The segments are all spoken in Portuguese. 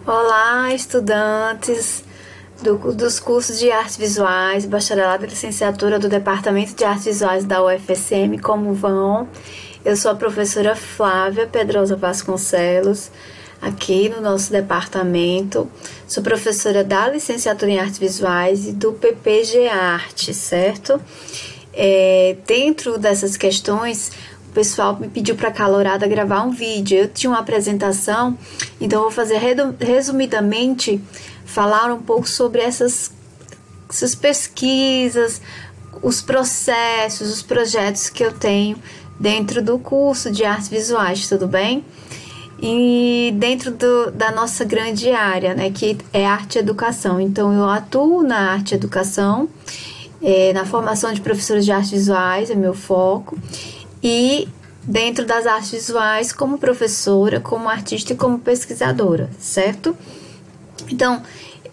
Olá, estudantes dos cursos de Artes Visuais, bacharelado e licenciatura do Departamento de Artes Visuais da UFSM, como vão? Eu sou a professora Flávia Pedrosa Vasconcelos, aqui no nosso departamento. Sou professora da licenciatura em Artes Visuais e do PPG Arte, certo? Dentro dessas questões, o pessoal me pediu para a calorada gravar um vídeo. Eu tinha uma apresentação, então eu vou fazer resumidamente, falar um pouco sobre essas pesquisas, os processos, os projetos que eu tenho dentro do curso de Artes Visuais, tudo bem? E dentro da nossa grande área, né, que é arte e educação. Então eu atuo na arte e educação, na formação de professores de artes visuais, é meu foco, e dentro das artes visuais como professora, como artista e como pesquisadora, certo? Então,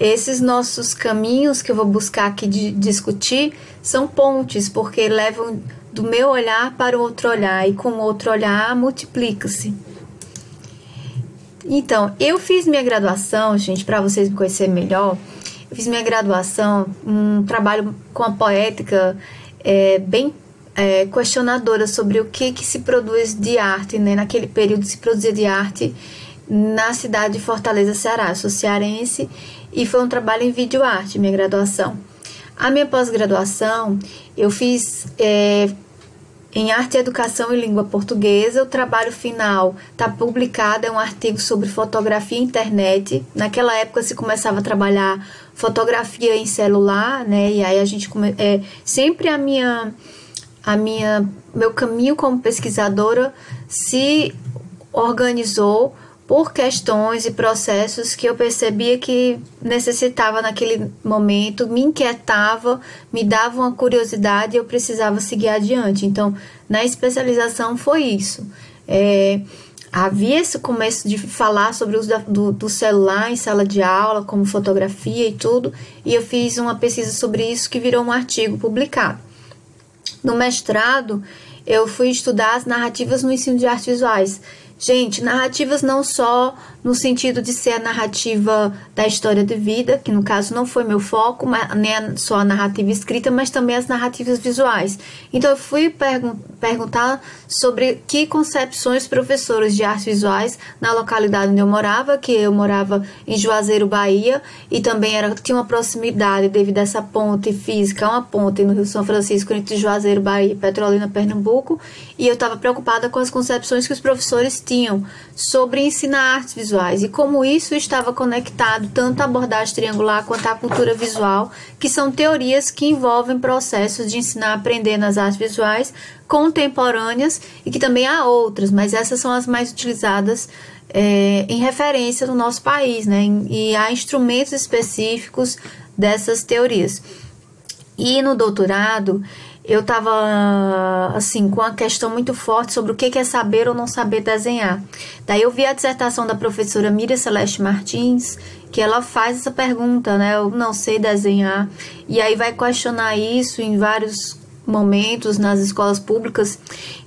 esses nossos caminhos que eu vou buscar aqui de discutir são pontes, porque levam do meu olhar para o outro olhar, e com o outro olhar multiplica-se. Então, eu fiz minha graduação, gente, para vocês me conhecerem melhor, eu fiz minha graduação, um trabalho com a poética bem questionadora sobre o que se produz de arte, né? Naquele período se produzia de arte na cidade de Fortaleza, Ceará. Eu sou cearense e foi um trabalho em videoarte, minha graduação. A minha pós-graduação eu fiz em Arte e Educação e Língua Portuguesa. O trabalho final está publicado, é um artigo sobre fotografia e internet. Naquela época se começava a trabalhar fotografia em celular, né? E aí a gente sempre meu caminho como pesquisadora se organizou por questões e processos que eu percebia que necessitava naquele momento, me inquietava, me dava uma curiosidade e eu precisava seguir adiante. Então, na especialização foi isso. Havia esse começo de falar sobre o uso do celular em sala de aula, como fotografia e tudo, e eu fiz uma pesquisa sobre isso que virou um artigo publicado. No mestrado, eu fui estudar as narrativas no ensino de artes visuais. Gente, narrativas não só no sentido de ser a narrativa da história de vida, que no caso não foi meu foco, nem só a narrativa escrita, mas também as narrativas visuais. Então eu fui perguntar sobre que concepções professores de artes visuais na localidade onde eu morava, que eu morava em Juazeiro, Bahia, e também tinha uma proximidade devido a essa ponte física, uma ponte no Rio São Francisco entre Juazeiro, Bahia e Petrolina, Pernambuco, e eu estava preocupada com as concepções que os professores tinham sobre ensinar artes visuais e como isso estava conectado tanto à abordagem triangular quanto à cultura visual, que são teorias que envolvem processos de ensinar a aprender nas artes visuais contemporâneas e que também há outras, mas essas são as mais utilizadas em referência no nosso país, né? E há instrumentos específicos dessas teorias. E no doutorado eu estava, assim, com uma questão muito forte sobre o que é saber ou não saber desenhar. Daí eu vi a dissertação da professora Miriam Celeste Martins, que ela faz essa pergunta, né? Eu não sei desenhar. E aí vai questionar isso em vários momentos nas escolas públicas.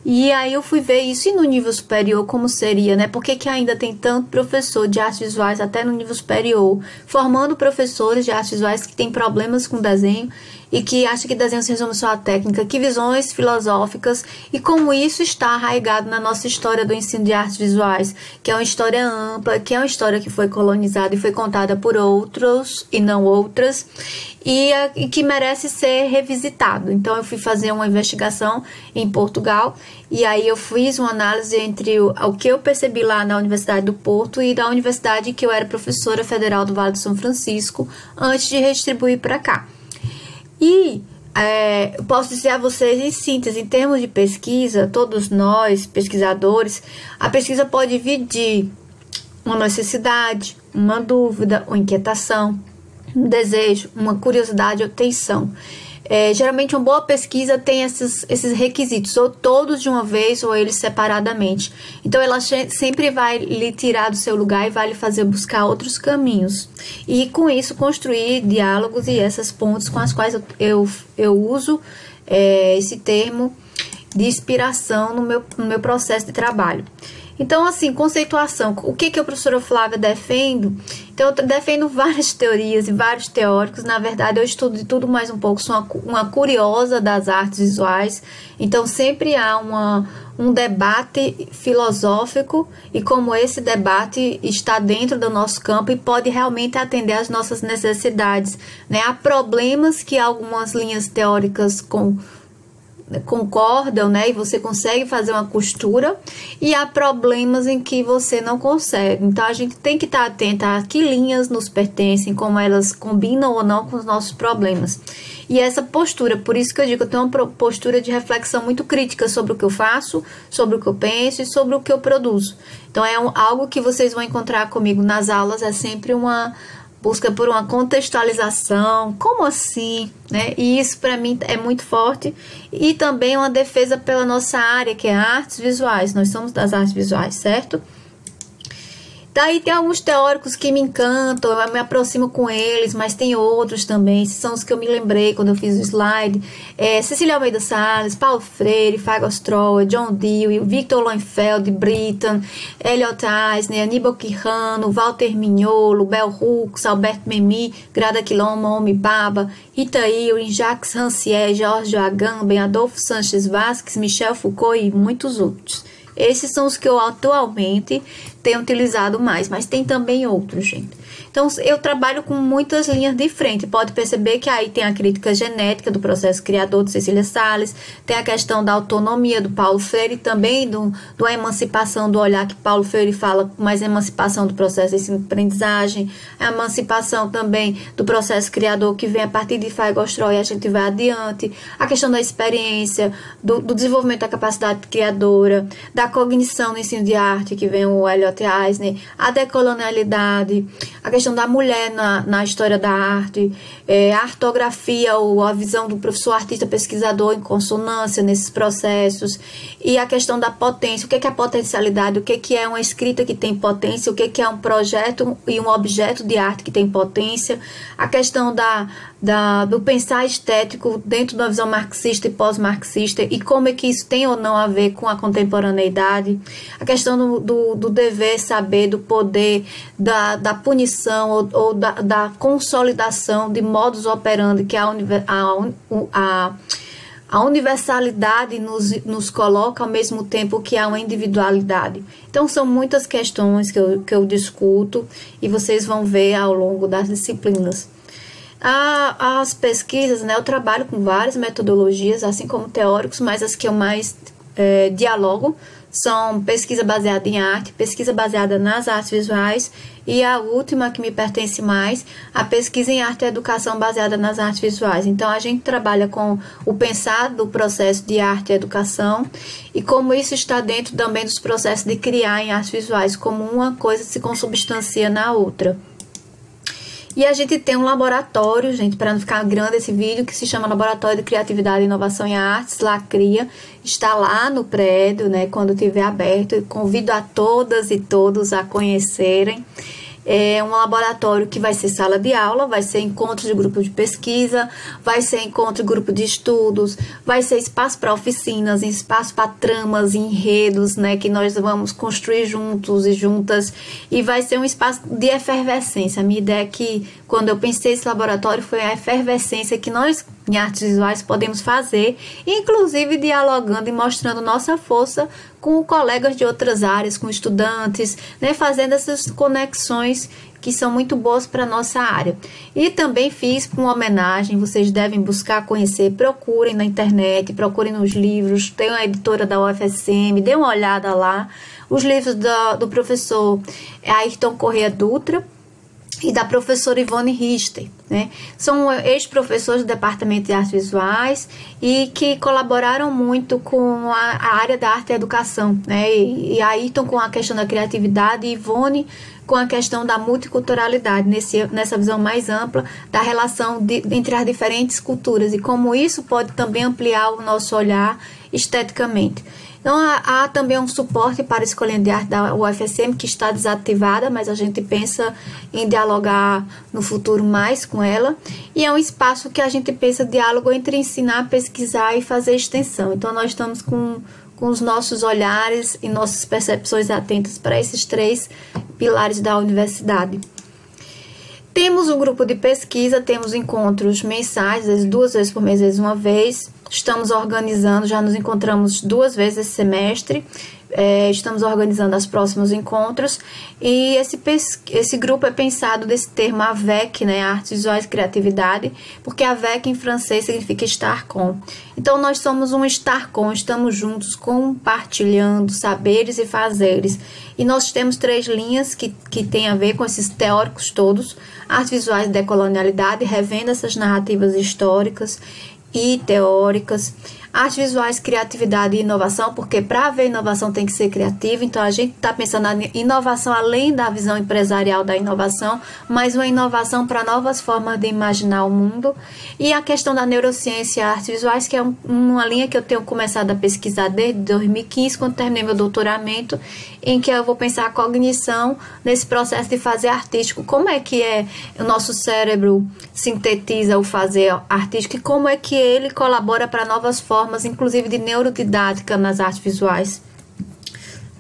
E aí eu fui ver isso e no nível superior como seria, né? Por que ainda tem tanto professor de artes visuais até no nível superior, formando professores de artes visuais que têm problemas com desenho e que acham que desenho se resume só à técnica, que visões filosóficas e como isso está arraigado na nossa história do ensino de artes visuais, que é uma história ampla, que é uma história que foi colonizada e foi contada por outros e não outras, e que merece ser revisitado. Então eu fui fazer uma investigação em Portugal e aí eu fiz uma análise entre o que eu percebi lá na Universidade do Porto e da universidade que eu era professora federal do Vale do São Francisco antes de redistribuir para cá. E posso dizer a vocês, em síntese, em termos de pesquisa, todos nós, pesquisadores, a pesquisa pode vir de uma necessidade, uma dúvida, uma inquietação, um desejo, uma curiosidade ou tensão. Geralmente uma boa pesquisa tem esses requisitos, ou todos de uma vez ou eles separadamente. Então ela sempre vai lhe tirar do seu lugar e vai lhe fazer buscar outros caminhos. E com isso construir diálogos e essas pontes com as quais eu uso esse termo de inspiração no meu processo de trabalho. Então, assim, conceituação. O que a professora Flávia defende? Então, eu defendo várias teorias e vários teóricos. Na verdade, eu estudo de tudo mais um pouco. Sou uma curiosa das artes visuais. Então, sempre há um debate filosófico, e como esse debate está dentro do nosso campo e pode realmente atender às nossas necessidades, né? Há problemas que algumas linhas teóricas concordam, né, e você consegue fazer uma costura, e há problemas em que você não consegue. Então a gente tem que estar atenta a que linhas nos pertencem, como elas combinam ou não com os nossos problemas. E essa postura, por isso que eu digo, eu tenho uma postura de reflexão muito crítica sobre o que eu faço, sobre o que eu penso e sobre o que eu produzo. Então é algo que vocês vão encontrar comigo nas aulas, é sempre uma busca por uma contextualização, como assim, né? E isso para mim é muito forte, e também uma defesa pela nossa área, que é artes visuais. Nós somos das artes visuais, certo? Daí tem alguns teóricos que me encantam, eu me aproximo com eles, mas tem outros também, são os que eu me lembrei quando eu fiz o slide. Cecília Almeida Salles, Paulo Freire, Fagor Stroher, John Dewey, Victor Lowenfeld, Britten, Elliot Eisner, Aníbal Quijano, Walter Mignolo, Bell Hooks, Alberto Memmi, Grada Quilombo, Homi Baba, Rita Ewing, Jacques Rancière, Jorge Agamben, Adolfo Sanches Vasques, Michel Foucault e muitos outros. Esses são os que eu atualmente tenho utilizado mais, mas tem também outros, gente. Então, eu trabalho com muitas linhas de frente. Pode perceber que aí tem a crítica genética do processo criador de Cecília Salles, tem a questão da autonomia do Paulo Freire, também da emancipação do olhar, que Paulo Freire fala, mais emancipação do processo de ensino-aprendizagem, a emancipação também do processo criador, que vem a partir de Fagor Stroher e a gente vai adiante, a questão da experiência, do desenvolvimento da capacidade criadora, da cognição no ensino de arte, que vem o Elliot Eisner, a decolonialidade, a questão da mulher na história da arte, a artografia ou a visão do professor artista pesquisador em consonância nesses processos, e a questão da potência, o que é a potencialidade, o que é uma escrita que tem potência, o que é um projeto e um objeto de arte que tem potência, a questão do pensar estético dentro da visão marxista e pós-marxista, e como é que isso tem ou não a ver com a contemporaneidade, a questão do dever saber, do poder, da punição ou da consolidação de modus operandi, que a universalidade nos coloca ao mesmo tempo que há uma individualidade. Então são muitas questões que eu discuto, e vocês vão ver ao longo das disciplinas. As pesquisas, né, eu trabalho com várias metodologias, assim como teóricos, mas as que eu mais dialogo são pesquisa baseada em arte, pesquisa baseada nas artes visuais, e a última que me pertence mais, a pesquisa em arte e educação baseada nas artes visuais. Então a gente trabalha com o pensar do processo de arte e educação, e como isso está dentro também dos processos de criar em artes visuais, como uma coisa se consubstancia na outra. E a gente tem um laboratório, gente, para não ficar grande esse vídeo, que se chama Laboratório de Criatividade, Inovação em Artes, LACRIA. Está lá no prédio, né, quando estiver aberto. Eu convido a todas e todos a conhecerem. É um laboratório que vai ser sala de aula, vai ser encontro de grupo de pesquisa, vai ser encontro de grupo de estudos, vai ser espaço para oficinas, espaço para tramas, enredos, né, que nós vamos construir juntos e juntas, e vai ser um espaço de efervescência. A minha ideia é que, quando eu pensei esse laboratório, foi a efervescência que nós, em artes visuais, podemos fazer, inclusive dialogando e mostrando nossa força com colegas de outras áreas, com estudantes, né, fazendo essas conexões que são muito boas para a nossa área. E também fiz uma homenagem, vocês devem buscar conhecer, procurem na internet, procurem nos livros, tem uma editora da UFSM, dê uma olhada lá, os livros do professor Ayrton Corrêa Dutra e da professora Ivone Richter, né? São ex-professores do Departamento de Artes Visuais e que colaboraram muito com a área da arte e educação, né? E Ayrton com a questão da criatividade e Ivone com a questão da multiculturalidade, nessa visão mais ampla da relação entre as diferentes culturas e como isso pode também ampliar o nosso olhar esteticamente. Então, há também um suporte para a Escolinha de Arte da UFSM, que está desativada, mas a gente pensa em dialogar no futuro mais com ela. E é um espaço que a gente pensa diálogo entre ensinar, pesquisar e fazer extensão. Então, nós estamos com com os nossos olhares e nossas percepções atentas para esses 3 pilares da universidade. Temos um grupo de pesquisa, temos encontros mensais, às vezes 2 vezes por mês, às vezes 1 vez. Estamos organizando, já nos encontramos 2 vezes esse semestre. Estamos organizando os próximos encontros. E esse grupo é pensado desse termo AVEC, né? Artes Visuais e Criatividade, porque AVEC em francês significa estar com. Então, nós somos um estar com, estamos juntos, compartilhando saberes e fazeres. E nós temos 3 linhas que têm a ver com esses teóricos todos: artes visuais e decolonialidade, revendo essas narrativas históricas e teóricas, artes visuais, criatividade e inovação, porque para haver inovação tem que ser criativa. Então a gente está pensando na inovação além da visão empresarial da inovação, mas uma inovação para novas formas de imaginar o mundo. E a questão da neurociência e artes visuais, que é uma linha que eu tenho começado a pesquisar desde 2015, quando terminei meu doutoramento, em que eu vou pensar a cognição nesse processo de fazer artístico. Como é que o nosso cérebro sintetiza o fazer artístico e como é que ele colabora para novas formas, inclusive de neurodidática nas artes visuais.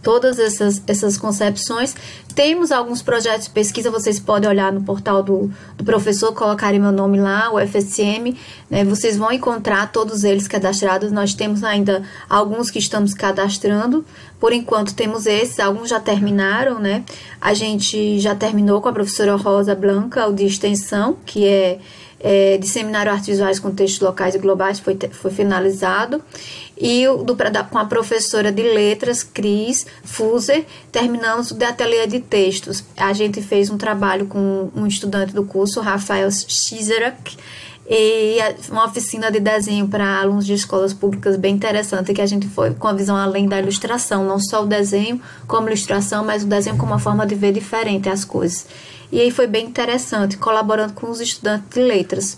Todas essas concepções. Temos alguns projetos de pesquisa, vocês podem olhar no portal do professor, colocarem meu nome lá, o FSM, né? Vocês vão encontrar todos eles cadastrados. Nós temos ainda alguns que estamos cadastrando. Por enquanto temos esses, alguns já terminaram, né? A gente já terminou com a professora Rosa Blanca, o de extensão, que é Disseminar artes visuais com textos locais e globais, foi finalizado. E com a professora de letras, Cris Fuser, terminamos o de ateliê de textos. A gente fez um trabalho com um estudante do curso, Rafael Schizerak, e uma oficina de desenho para alunos de escolas públicas bem interessante, que a gente foi com a visão além da ilustração, não só o desenho como ilustração, mas o desenho como uma forma de ver diferente as coisas. E aí foi bem interessante, colaborando com os estudantes de letras.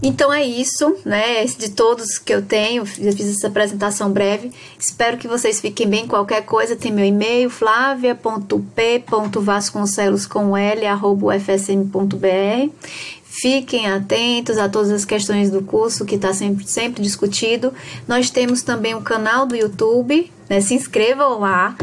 Então é isso, né? De todos que eu tenho, eu fiz essa apresentação breve. Espero que vocês fiquem bem. Qualquer coisa, tem meu e-mail, flavia.p.vasconcelos@ufsm.br. Fiquem atentos a todas as questões do curso, que está sempre discutido. Nós temos também um canal do YouTube, né? Se inscrevam lá,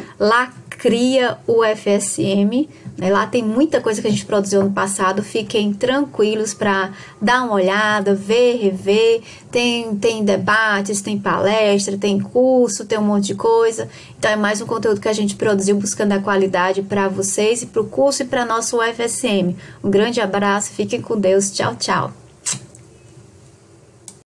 Cria UFSM, né? Lá tem muita coisa que a gente produziu no passado. Fiquem tranquilos para dar uma olhada, ver, rever. Tem debates, tem palestra, tem curso, tem um monte de coisa. Então é mais um conteúdo que a gente produziu buscando a qualidade para vocês e para o curso e para nosso UFSM. Um grande abraço, fiquem com Deus, tchau, tchau.